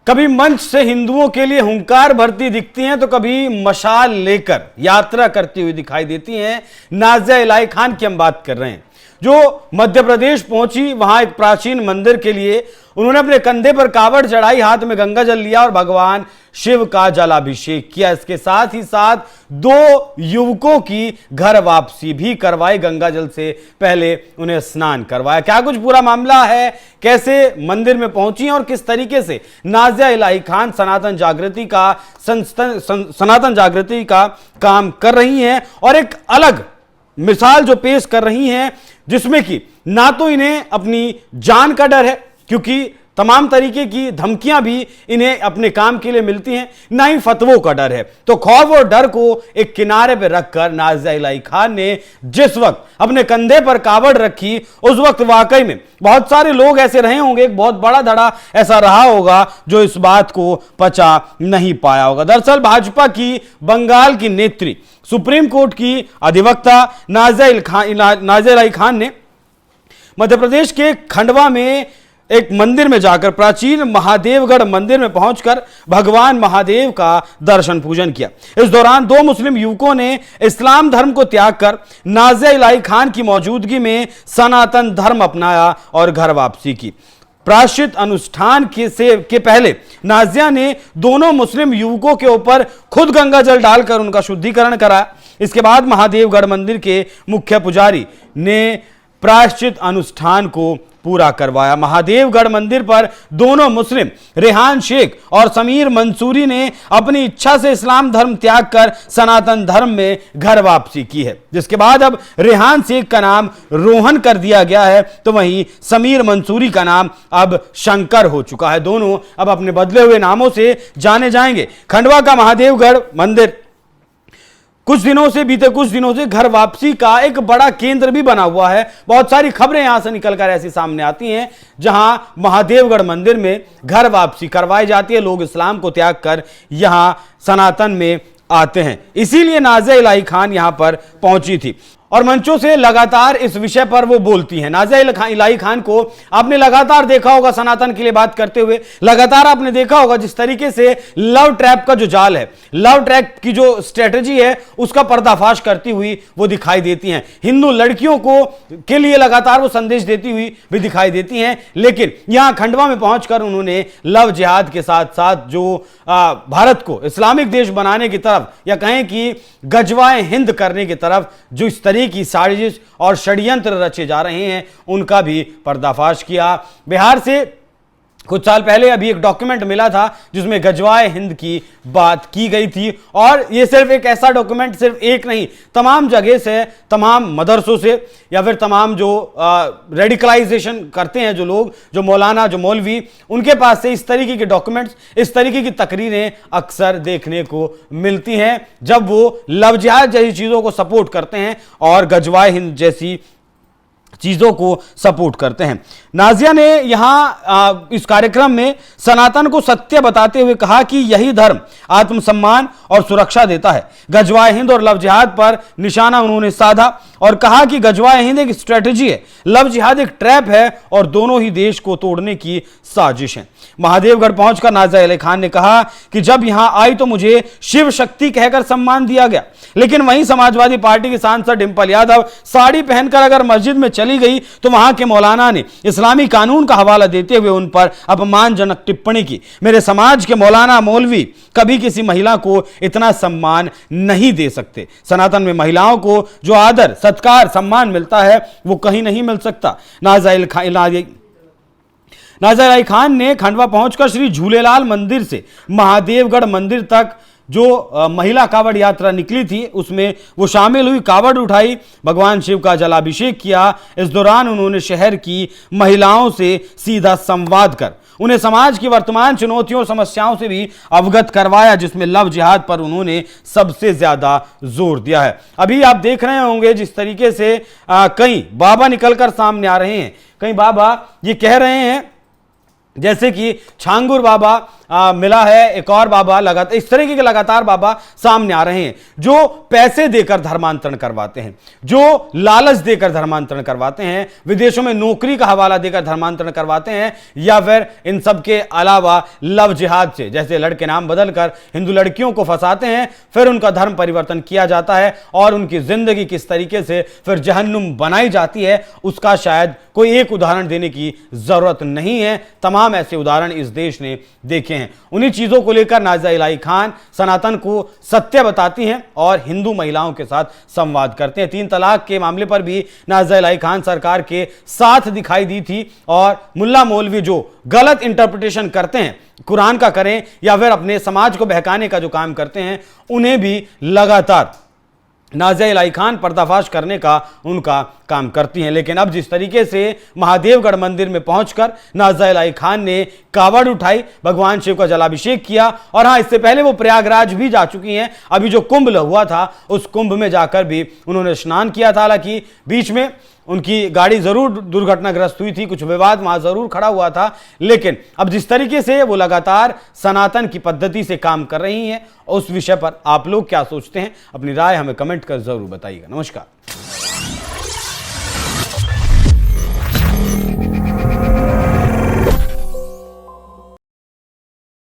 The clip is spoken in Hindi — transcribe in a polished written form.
कभी मंच से हिंदुओं के लिए हुंकार भरती दिखती हैं तो कभी मशाल लेकर यात्रा करती हुई दिखाई देती हैं। नाज़िया इलाही खान की हम बात कर रहे हैं, जो मध्य प्रदेश पहुंची। वहां एक प्राचीन मंदिर के लिए उन्होंने अपने कंधे पर कावड़ चढ़ाई, हाथ में गंगा जल लिया और भगवान शिव का जलाभिषेक किया। इसके साथ ही साथ 2 युवकों की घर वापसी भी करवाई, गंगा जल से पहले उन्हें स्नान करवाया। क्या कुछ पूरा मामला है, कैसे मंदिर में पहुंची और किस तरीके से नाज़िया इलाही खान सनातन जागृति का काम कर रही हैं और एक अलग मिसाल जो पेश कर रही हैं, जिसमें कि ना तो इन्हें अपनी जान का डर है, क्योंकि तमाम तरीके की धमकियां भी इन्हें अपने काम के लिए मिलती हैं, ना ही फतवों का डर है। तो खौफ और डर को एक किनारे पर रखकर नाज़िया इलाही खान ने जिस वक्त अपने कंधे पर कावड़ रखी, उस वक्त वाकई में बहुत सारे लोग ऐसे रहे होंगे, एक बहुत बड़ा धड़ा ऐसा रहा होगा जो इस बात को पचा नहीं पाया होगा। दरअसल भाजपा की बंगाल की नेत्री, सुप्रीम कोर्ट की अधिवक्ता नाज़िया इलाही खान ने मध्य प्रदेश के खंडवा में एक मंदिर में जाकर, प्राचीन महादेवगढ़ मंदिर में पहुंचकर भगवान महादेव का दर्शन पूजन किया। इस दौरान 2 मुस्लिम युवकों ने इस्लाम धर्म को त्याग कर नाज़िया इलाही खान की मौजूदगी में सनातन धर्म अपनाया और घर वापसी की। प्रायश्चित अनुष्ठान के पहले नाज़िया ने दोनों मुस्लिम युवकों के ऊपर खुद गंगा जल डालकर उनका शुद्धिकरण कराया। इसके बाद महादेवगढ़ मंदिर के मुख्य पुजारी ने प्रायश्चित अनुष्ठान को पूरा करवाया। महादेवगढ़ मंदिर पर दोनों मुस्लिम रेहान शेख और समीर मंसूरी ने अपनी इच्छा से इस्लाम धर्म त्याग कर सनातन धर्म में घर वापसी की है, जिसके बाद अब रेहान शेख का नाम रोहन कर दिया गया है, तो वहीं समीर मंसूरी का नाम अब शंकर हो चुका है। दोनों अब अपने बदले हुए नामों से जाने जाएंगे। खंडवा का महादेवगढ़ मंदिर बीते कुछ दिनों से घर वापसी का एक बड़ा केंद्र भी बना हुआ है। बहुत सारी खबरें यहां से निकलकर ऐसी सामने आती हैं, जहां महादेवगढ़ मंदिर में घर वापसी करवाई जाती है, लोग इस्लाम को त्याग कर यहां सनातन में आते हैं। इसीलिए नाज़िया इलाही खान यहां पर पहुंची थी और मंचों से लगातार इस विषय पर वो बोलती हैं। नाज़िया इलाही खान को आपने लगातार देखा होगा सनातन के लिए बात करते हुए, लगातार आपने देखा होगा जिस तरीके से लव ट्रैप का जो जाल है, लव ट्रैप की जो स्ट्रेटजी है, उसका पर्दाफाश करती हुई वो दिखाई देती हैं। हिंदू लड़कियों के लिए लगातार वो संदेश देती हुई भी दिखाई देती हैं। लेकिन यहां खंडवा में पहुंचकर उन्होंने लव जिहाद के साथ साथ जो भारत को इस्लामिक देश बनाने की तरफ, या कहें कि गजवाए हिंद करने की तरफ जो इस की साजिश और षड्यंत्र रचे जा रहे हैं, उनका भी पर्दाफाश किया। बिहार से कुछ साल पहले अभी एक डॉक्यूमेंट मिला था जिसमें गजवाए हिंद की बात की गई थी, और यह सिर्फ एक ऐसा डॉक्यूमेंट सिर्फ एक नहीं, तमाम जगह से, तमाम मदरसों से, या फिर तमाम जो रेडिकलाइजेशन करते हैं जो लोग, जो मौलाना, जो मौलवी, उनके पास से इस तरीके के डॉक्यूमेंट्स, इस तरीके की तकरीरें अक्सर देखने को मिलती हैं, जब वो लव जिहाद जैसी चीज़ों को सपोर्ट करते हैं और गजवाए हिंद जैसी चीजों को सपोर्ट करते हैं। नाज़िया ने यहां इस कार्यक्रम में सनातन को सत्य बताते हुए कहा कि यही धर्म आत्मसम्मान और सुरक्षा देता है। गजवाए हिंद और लव जिहाद पर निशाना उन्होंने साधा और कहा कि गजवाए हिंद एक स्ट्रेटजी है, लव जिहाद एक ट्रैप है और दोनों ही देश को तोड़ने की साजिश है। महादेवगढ़ पहुंचकर नाज़िया इलाही खान ने कहा कि जब यहां आई तो मुझे शिव शक्ति कहकर सम्मान दिया गया, लेकिन वहीं समाजवादी पार्टी की सांसद डिंपल यादव साड़ी पहनकर अगर मस्जिद में चली गई तो वहां के मौलाना ने इस्लामी कानून का हवाला देते हुए उन पर अपमानजनक टिप्पणी की। मेरे समाज के मौलाना, मौलवी कभी किसी महिला को इतना सम्मान नहीं दे सकते। सनातन में महिलाओं को जो आदर, सत्कार, सम्मान मिलता है वो कहीं नहीं मिल सकता। नाज़िया इलाही खान ने खंडवा पहुंचकर श्री झूलेलाल मंदिर से महादेवगढ़ मंदिर तक जो महिला कावड़ यात्रा निकली थी उसमें वो शामिल हुई, कावड़ उठाई, भगवान शिव का जलाभिषेक किया। इस दौरान उन्होंने शहर की महिलाओं से सीधा संवाद कर उन्हें समाज की वर्तमान चुनौतियों और समस्याओं से भी अवगत करवाया, जिसमें लव जिहाद पर उन्होंने सबसे ज्यादा जोर दिया है। अभी आप देख रहे होंगे जिस तरीके से कई बाबा निकलकर सामने आ रहे हैं, कई बाबा ये कह रहे हैं, जैसे कि छांगुर बाबा मिला है एक और बाबा, लगातार इस तरीके के लगातार बाबा सामने आ रहे हैं जो पैसे देकर धर्मांतरण करवाते हैं, जो लालच देकर धर्मांतरण करवाते हैं, विदेशों में नौकरी का हवाला देकर धर्मांतरण करवाते हैं, या फिर इन सब के अलावा लव जिहाद से, जैसे लड़के नाम बदलकर हिंदू लड़कियों को फंसाते हैं, फिर उनका धर्म परिवर्तन किया जाता है और उनकी जिंदगी किस तरीके से फिर जहन्नुम बनाई जाती है, उसका शायद कोई एक उदाहरण देने की जरूरत नहीं है। तमाम ऐसे उदाहरण इस देश ने देखे हैं। उन्हीं चीजों को लेकर नाज़िया इलाही खान सनातन को सत्य बताती हैं और हिंदू महिलाओं के साथ संवाद करते हैं। 3 तलाक के मामले पर भी नाज़िया इलाही खान सरकार के साथ दिखाई दी थी और मुल्ला मौलवी जो गलत इंटरप्रिटेशन करते हैं, कुरान का करें या फिर अपने समाज को बहकाने का जो काम करते हैं, उन्हें भी लगातार नाज़िया इलाही खान पर्दाफाश करने का उनका काम करती हैं। लेकिन अब जिस तरीके से महादेवगढ़ मंदिर में पहुंचकर नाज़िया इलाही खान ने कावड़ उठाई, भगवान शिव का जलाभिषेक किया, और हाँ, इससे पहले वो प्रयागराज भी जा चुकी हैं। अभी जो कुंभ हुआ था उस कुंभ में जाकर भी उन्होंने स्नान किया था। हालांकि बीच में उनकी गाड़ी जरूर दुर्घटनाग्रस्त हुई थी, कुछ विवाद वहां जरूर खड़ा हुआ था, लेकिन अब जिस तरीके से वो लगातार सनातन की पद्धति से काम कर रही हैं, उस विषय पर आप लोग क्या सोचते हैं? अपनी राय हमें कमेंट कर जरूर बताइएगा। नमस्कार।